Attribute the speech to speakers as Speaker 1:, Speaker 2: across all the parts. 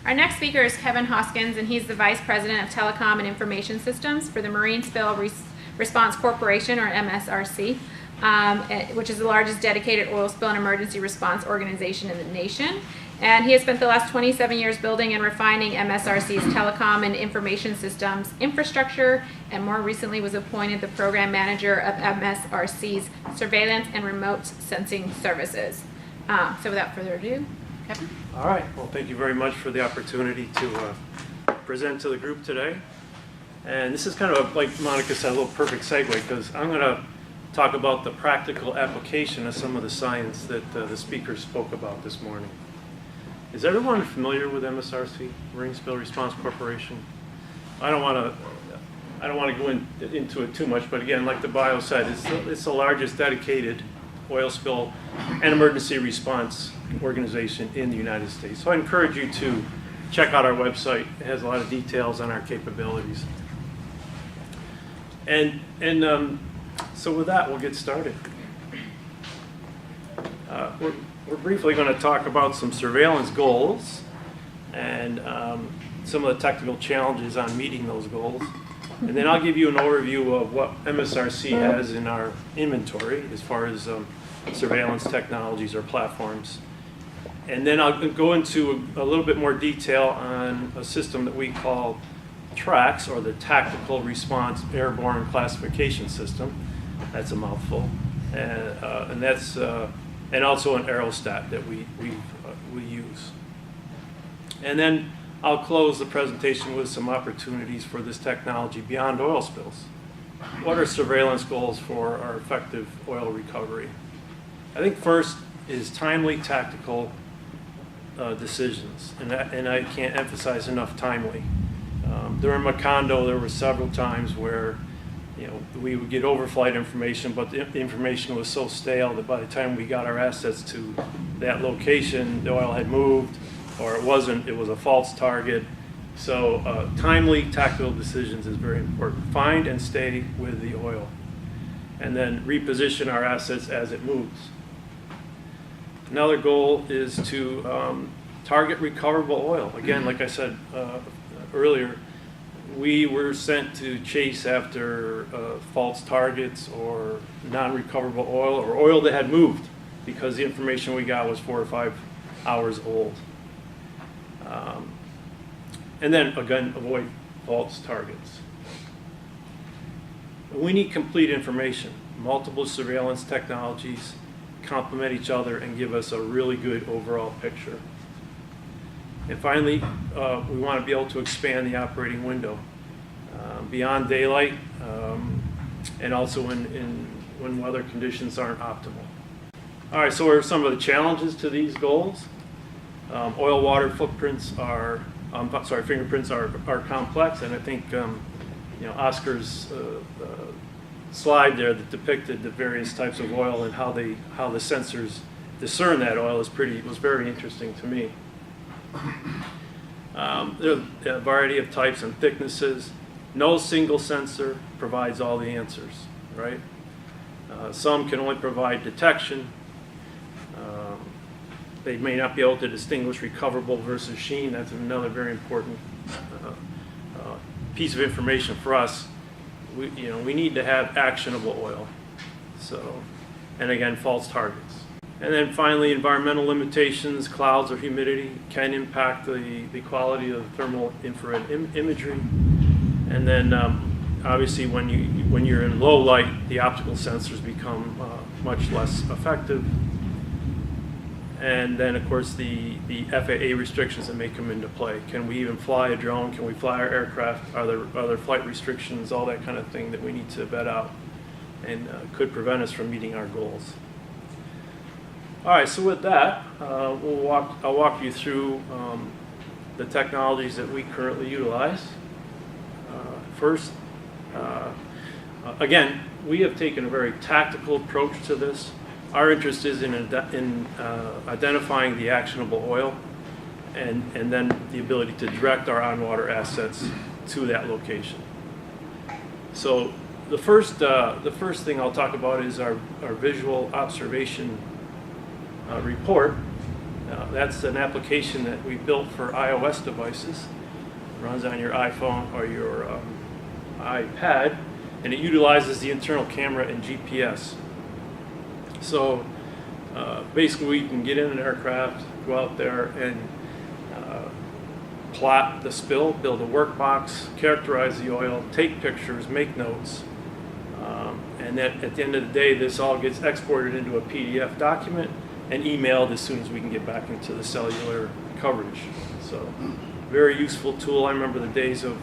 Speaker 1: Our next speaker is Kevin Hoskins, and he's the Vice President of Telecom and Information Systems for the Marine Spill Response Corporation, or MSRC, which is the largest dedicated oil spill and emergency response organization in the nation. And he has spent the last 27 years building and refining MSRC's telecom and information systems infrastructure, and more recently was appointed the program manager of MSRC's surveillance and remote sensing services. So without further ado, Kevin.
Speaker 2: All right. Well, thank you very much for the opportunity to present to the group today. And this is kind of, like Monica said, a little perfect segue, because I'm going to talk about the practical application of some of the science that the speakers spoke about this morning. Is everyone familiar with MSRC, Marine Spill Response Corporation? I don't want to go into it too much, but again, like the bio said, it's the largest dedicated oil spill and emergency response organization in the United States. So I encourage you to check out our website. It has a lot of details on our capabilities. And so with that, we'll get started. We're briefly going to talk about some surveillance goals and some of the technical challenges on meeting those goals. And then I'll give you an overview of what MSRC has in our inventory as far as surveillance technologies or platforms. And then I'll go into a little bit more detail on a system that we call TRACS, or the Tactical Response Airborne Classification System. That's a mouthful. And that's and also an aerostat that we use. And then I'll close the presentation with some opportunities for this technology beyond oil spills. What are surveillance goals for our effective oil recovery? I think first is timely tactical decisions, and I can't emphasize enough timely. During Macondo, there were several times where we would get overflight information, but the information was so stale that by the time we got our assets to that location, the oil had moved, or it was a false target. So timely tactical decisions is very important. Find and stay with the oil, and then reposition our assets as it moves. Another goal is to target recoverable oil. Again, like I said earlier, we were sent to chase after false targets or non-recoverable oil, or oil that had moved because the information we got was 4 or 5 hours old. And then, again, avoid false targets. We need complete information. Multiple surveillance technologies complement each other and give us a really good overall picture. And finally, we want to be able to expand the operating window beyond daylight, and also when weather conditions aren't optimal. All right, so what are some of the challenges to these goals? Oil water footprints fingerprints are complex, and I think Oscar's slide there that depicted the various types of oil and how the sensors discern that oil was very interesting to me. There are a variety of types and thicknesses. No single sensor provides all the answers, right? Some can only provide detection. They may not be able to distinguish recoverable versus sheen. That's another very important piece of information for us. We need to have actionable oil. So, and again, false targets. And then finally, environmental limitations, clouds or humidity can impact the quality of thermal infrared imagery. And then obviously when you're in low light, the optical sensors become much less effective. And then of course the FAA restrictions that may come into play. Can we even fly a drone? Can we fly our aircraft? Are there flight restrictions? All that kind of thing that we need to vet out and could prevent us from meeting our goals. All right, so with that, I'll walk you through the technologies that we currently utilize. First, again, we have taken a very tactical approach to this. Our interest is in identifying the actionable oil, and then the ability to direct our on-water assets to that location. So the first thing I'll talk about is our visual observation report. That's an application that we built for iOS devices. It runs on your iPhone or your iPad, and it utilizes the internal camera and GPS. So basically we can get in an aircraft, go out there and plot the spill, build a workbox, characterize the oil, take pictures, make notes, and then at the end of the day this all gets exported into a PDF document and emailed as soon as we can get back into the cellular coverage. So very useful tool. I remember the days of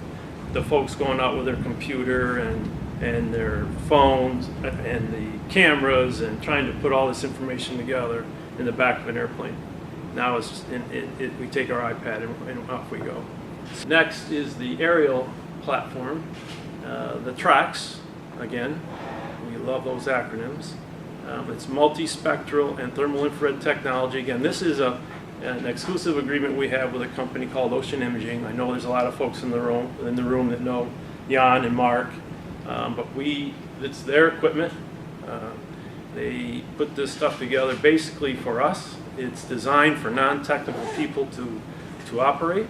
Speaker 2: the folks going out with their computer and their phones and the cameras and trying to put all this information together in the back of an airplane. Now it's we take our iPad and off we go. Next is the aerial platform, the TRAX. Again, we love those acronyms. It's multispectral and thermal infrared technology. Again, this is an exclusive agreement we have with a company called Ocean Imaging. I know there's a lot of folks in the room that know Jan and Mark, but it's their equipment. They put this stuff together basically for us. It's designed for non-technical people to operate.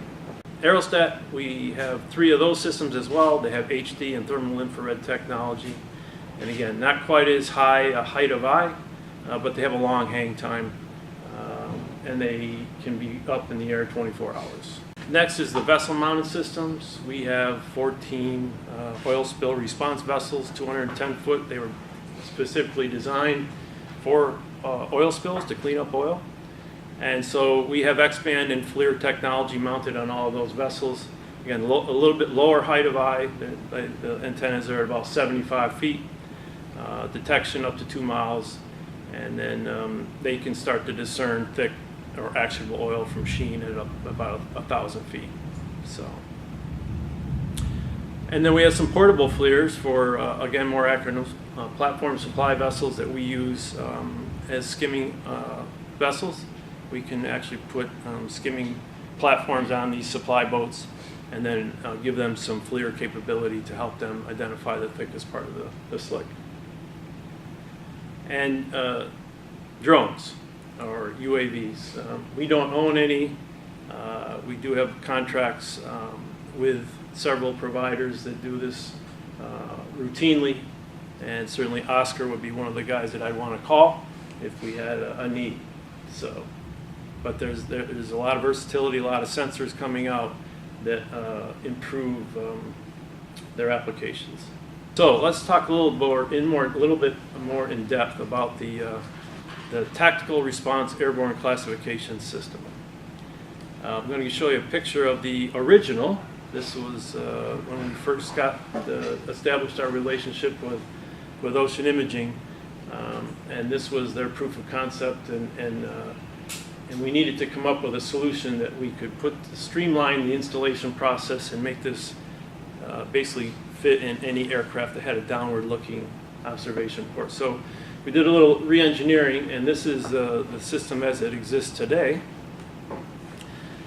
Speaker 2: Aerostat, we have 3 of those systems as well. They have HD and thermal infrared technology. And again, not quite as high a height of eye, but they have a long hang time, and they can be up in the air 24 hours. Next is the vessel-mounted systems. We have 14 oil spill response vessels, 210 foot. They were specifically designed for oil spills to clean up oil. And so we have X-band and FLIR technology mounted on all of those vessels. Again, a little bit lower height of eye. The antennas are about 75 feet. Detection up to 2 miles. And then they can start to discern thick or actionable oil from sheen at about 1,000 feet. So. And then we have some portable FLIRs for, again, more acronyms, platform supply vessels that we use as skimming vessels. We can actually put skimming platforms on these supply boats and then give them some FLIR capability to help them identify the thickest part of the slick. And drones or UAVs. We don't own any. We do have contracts with several providers that do this routinely, and certainly Oscar would be one of the guys that I'd want to call if we had a need. So, but there's a lot of versatility, a lot of sensors coming out that improve their applications. So let's talk a little bit more in depth about the Tactical Response Airborne Classification System. I'm going to show you a picture of the original. This was when we first established our relationship with Ocean Imaging, and this was their proof of concept, and we needed to come up with a solution that we could streamline the installation process and make this basically fit in any aircraft that had a downward-looking observation port. So we did a little re-engineering, and this is the system as it exists today.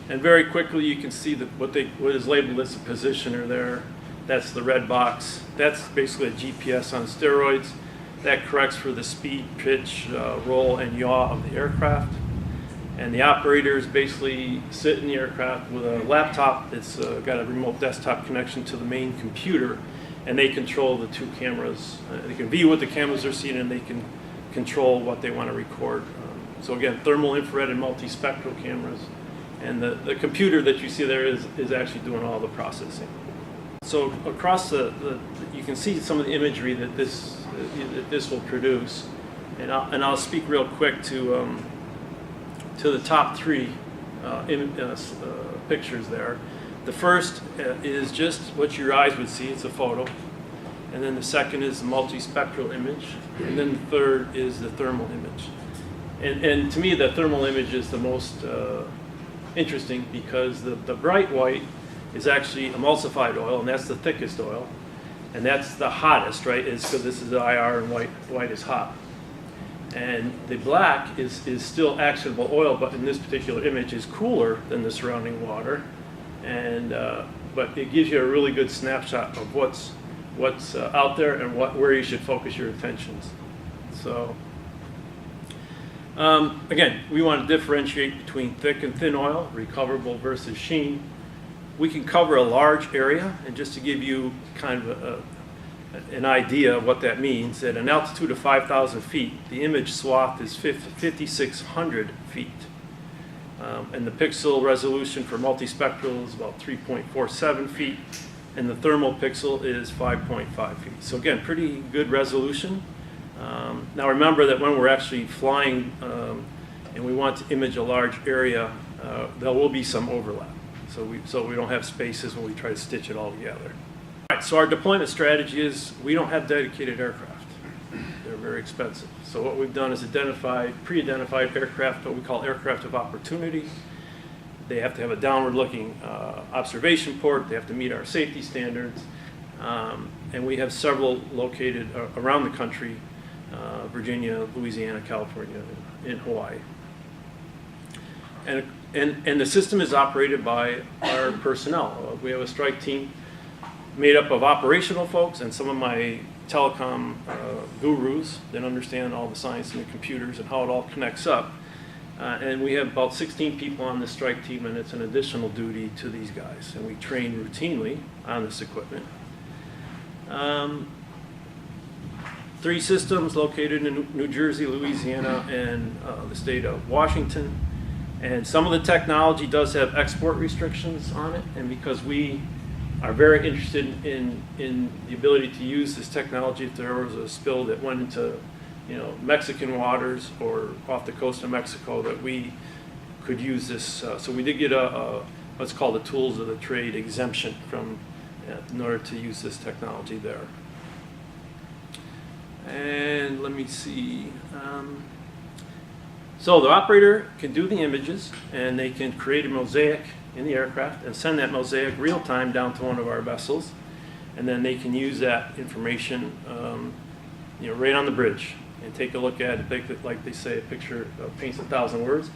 Speaker 2: And very quickly you can see what is labeled as a positioner there. That's the red box. That's basically a GPS on steroids. That corrects for the speed, pitch, roll, and yaw of the aircraft. And the operators basically sit in the aircraft with a laptop that's got a remote desktop connection to the main computer, and they control the 2 cameras. They can view what the cameras are seeing, and they can control what they want to record. So again, thermal, infrared, and multispectral cameras. And the computer that you see there is actually doing all the processing. So across you can see some of the imagery that this will produce. And I'll speak real quick to the top 3 pictures there. The first is just what your eyes would see. It's a photo. And then the second is the multispectral image. And then the third is the thermal image. And to me, the thermal image is the most interesting, because the bright white is actually emulsified oil, and that's the thickest oil. And that's the hottest, right? So this is IR, and white is hot. And the black is still actionable oil, but in this particular image is cooler than the surrounding water. And but it gives you a really good snapshot of what's out there and where you should focus your attentions. So Again, we want to differentiate between thick and thin oil, recoverable versus sheen. We can cover a large area, and just to give you kind of an idea of what that means, at an altitude of 5,000 feet, the image swath is 5,600 feet. And the pixel resolution for multispectral is about 3.47 feet, and the thermal pixel is 5.5 feet. So again, pretty good resolution. Now remember that when we're actually flying and we want to image a large area, there will be some overlap. So we don't have spaces when we try to stitch it all together. All right, so our deployment strategy is we don't have dedicated aircraft. They're very expensive. So what we've done is pre-identified aircraft, what we call aircraft of opportunity. They have to have a downward-looking observation port. They have to meet our safety standards. And we have several located around the country, Virginia, Louisiana, California, and Hawaii. And the system is operated by our personnel. We have a strike team made up of operational folks and some of my telecom gurus that understand all the science and the computers and how it all connects up. And we have about 16 people on the strike team, and it's an additional duty to these guys. And we train routinely on this equipment. 3 systems located in New Jersey, Louisiana, and the state of Washington. And some of the technology does have export restrictions on it, and because we are very interested in the ability to use this technology if there was a spill that went into Mexican waters or off the coast of Mexico, that we could use this. So we did get a what's called a tools of the trade exemption from in order to use this technology there. And let me see. So the operator can do the images, and they can create a mosaic in the aircraft and send that mosaic real time down to one of our vessels, and then they can use that information right on the bridge and take a look at it. Like they say, a picture paints 1,000 words.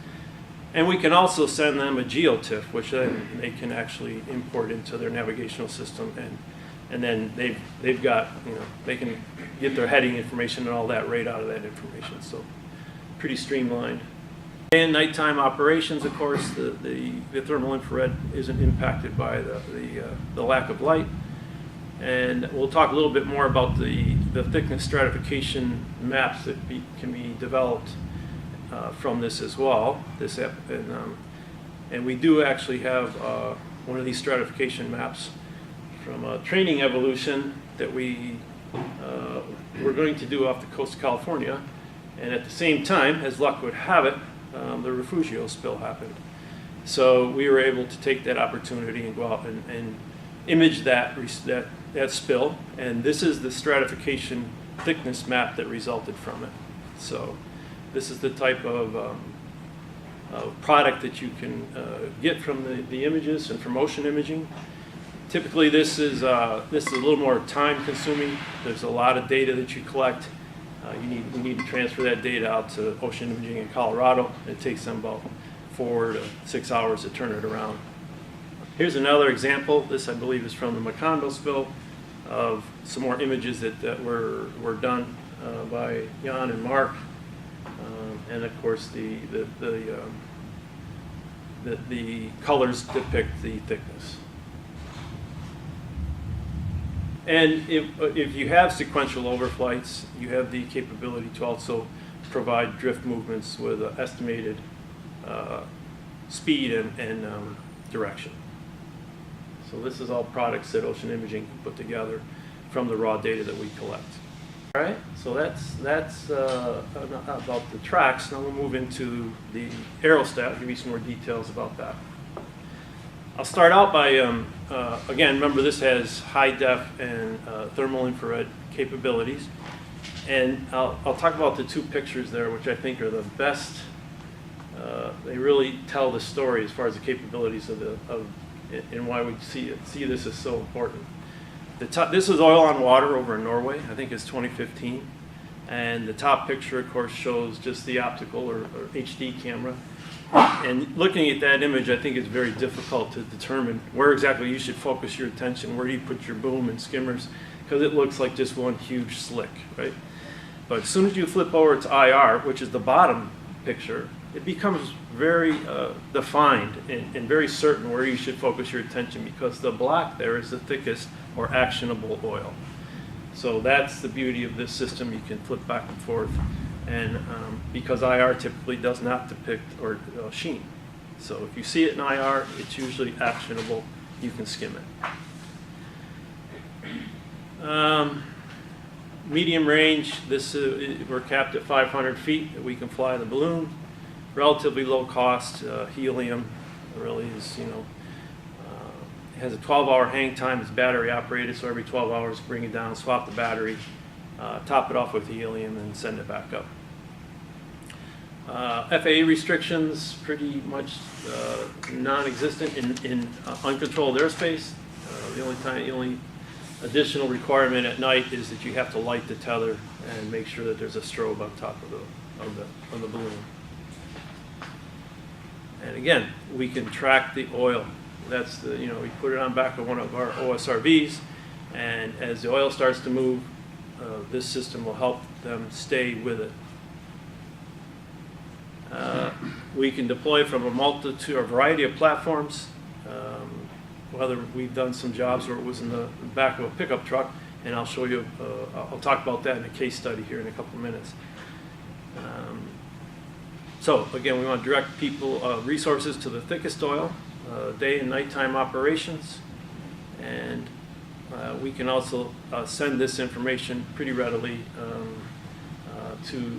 Speaker 2: And we can also send them a geotiff, which then they can actually import into their navigational system, and then they've got, they can get their heading information and all that right out of that information. So pretty streamlined. And nighttime operations, of course, the thermal infrared isn't impacted by the lack of light. And we'll talk a little bit more about the thickness stratification maps that can be developed from this as well. And we do actually have one of these stratification maps from a training evolution that we're going to do off the coast of California. And at the same time, as luck would have it, the Refugio spill happened. So we were able to take that opportunity and go out and image that spill. And this is the stratification thickness map that resulted from it. So this is the type of product that you can get from the images and from ocean imaging. Typically, this is a little more time consuming. There's a lot of data that you collect. We need to transfer that data out to ocean imaging in Colorado. It takes them about 4 to 6 hours to turn it around. Here's another example. This, I believe, is from the Macondo spill, of some more images that were done by Jan and Mark, and of course the colors depict the thickness. And if you have sequential overflights, you have the capability to also provide drift movements with estimated speed and direction. So this is all products that ocean imaging can put together from the raw data that we collect. All right, so that's about the tracks. Now we'll move into the aerostat. I'll give you some more details about that. I'll start out by, again, remember this has high def and thermal infrared capabilities. And I'll talk about the 2 pictures there, which I think are the best. They really tell the story as far as the capabilities and why we see this as so important. This is oil on water over in Norway. I think it's 2015. And the top picture, of course, shows just the optical or HD camera. And looking at that image, I think it's very difficult to determine where exactly you should focus your attention, where do you put your boom and skimmers, because it looks like just one huge slick, right? But as soon as you flip over to IR, which is the bottom picture, it becomes very defined and very certain where you should focus your attention, because the black there is the thickest or actionable oil. So that's the beauty of this system. You can flip back and forth, and because IR typically does not depict or sheen. So if you see it in IR, it's usually actionable. You can skim it. Medium range, we're capped at 500 feet that we can fly the balloon. Relatively low cost. Helium really is, it has a 12-hour hang time. It's battery operated, so every 12 hours bring it down, swap the battery, top it off with helium, and send it back up. FAA restrictions pretty much non-existent in uncontrolled airspace. The only additional requirement at night is that you have to light the tether and make sure that there's a strobe on top of the balloon. And again, we can track the oil. That's we put it on back of one of our OSRVs, and as the oil starts to move, this system will help them stay with it. We can deploy from a variety of platforms. Whether we've done some jobs where it was in the back of a pickup truck, and I'll show you, I'll talk about that in a case study here in a couple of minutes. So again, we want to direct resources to the thickest oil, day and nighttime operations, and we can also send this information pretty readily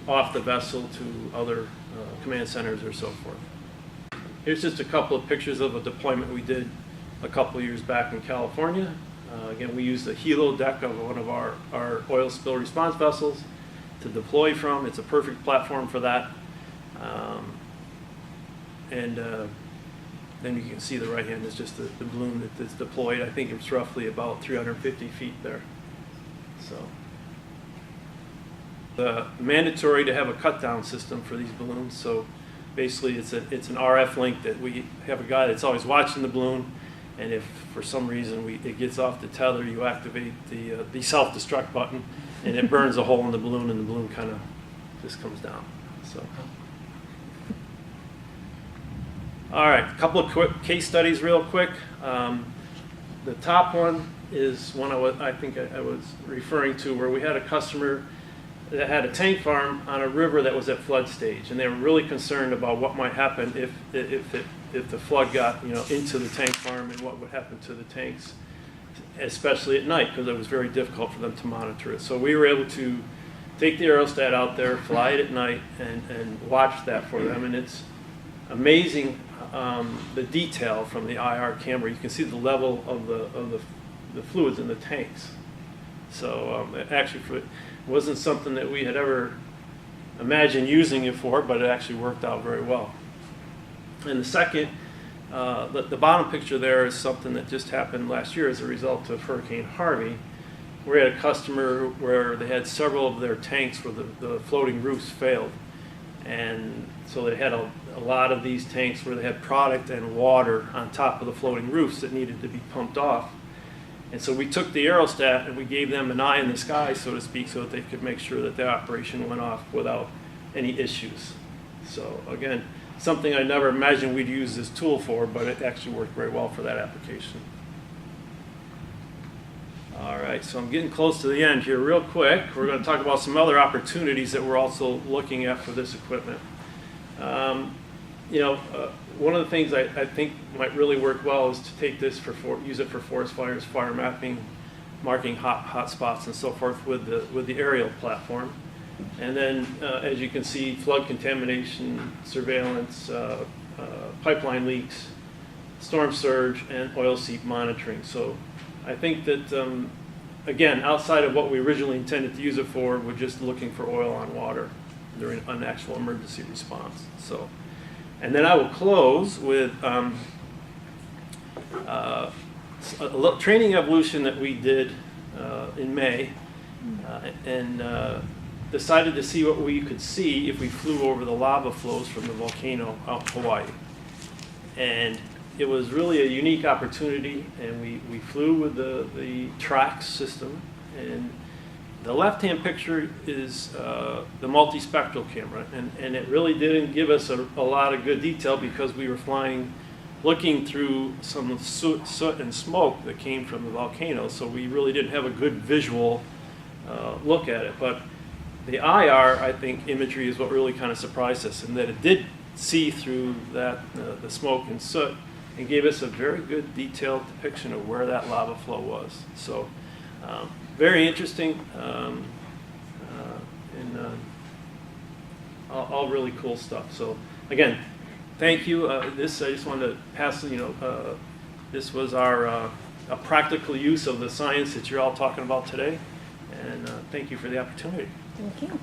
Speaker 2: off the vessel to other command centers or so forth. Here's just a couple of pictures of a deployment we did a couple of years back in California. Again, we used the helo deck of one of our oil spill response vessels to deploy from. It's a perfect platform for that. Then you can see the right hand is just the balloon that's deployed. I think it's roughly about 350 feet there. So mandatory to have a cut down system for these balloons. So basically it's an RF link that we have a guy that's always watching the balloon, and if for some reason it gets off the tether, you activate the self-destruct button, and it burns a hole in the balloon, and the balloon kind of just comes down. So all right, a couple of quick case studies real quick. The top one is one I think I was referring to, where we had a customer that had a tank farm on a river that was at flood stage, and they were really concerned about what might happen if the flood got into the tank farm, and what would happen to the tanks, especially at night, because it was very difficult for them to monitor it. So we were able to take the aerostat out there, fly it at night, and watch that for them, and it's amazing the detail from the IR camera. You can see the level of the fluids in the tanks. So it actually wasn't something that we had ever imagined using it for, but it actually worked out very well. And the second, the bottom picture there is something that just happened last year as a result of Hurricane Harvey. We had a customer where they had several of their tanks where the floating roofs failed. And so they had a lot of these tanks where they had product and water on top of the floating roofs that needed to be pumped off. And so we took the aerostat and we gave them an eye in the sky, so to speak, so that they could make sure that the operation went off without any issues. So again, something I never imagined we'd use this tool for, but it actually worked very well for that application. All right, so I'm getting close to the end here real quick. We're going to talk about some other opportunities that we're also looking at for this equipment. One of the things I think might really work well is to take this use it for forest fires, fire mapping, marking hot spots and so forth with the aerial platform. And then, as you can see, flood contamination, surveillance, pipeline leaks, storm surge, and oil seep monitoring. So I think that, again, outside of what we originally intended to use it for, we're just looking for oil on water during an actual emergency response. So, and then I will close with a little training evolution that we did in May, and decided to see what we could see if we flew over the lava flows from the volcano out in Hawaii. And it was really a unique opportunity, and we flew with the TRAX system, and The left-hand picture is the multispectral camera, and it really didn't give us a lot of good detail because we were looking through some soot and smoke that came from the volcano, so we really didn't have a good visual look at it. But the IR, I think, imagery is what really kind of surprised us, in that it did see through that the smoke and soot and gave us a very good detailed depiction of where that lava flow was. So very interesting and all really cool stuff. So again, thank you. This I just wanted to pass. This was our a practical use of the science that you're all talking about today, and thank you for the opportunity.
Speaker 3: Thank you.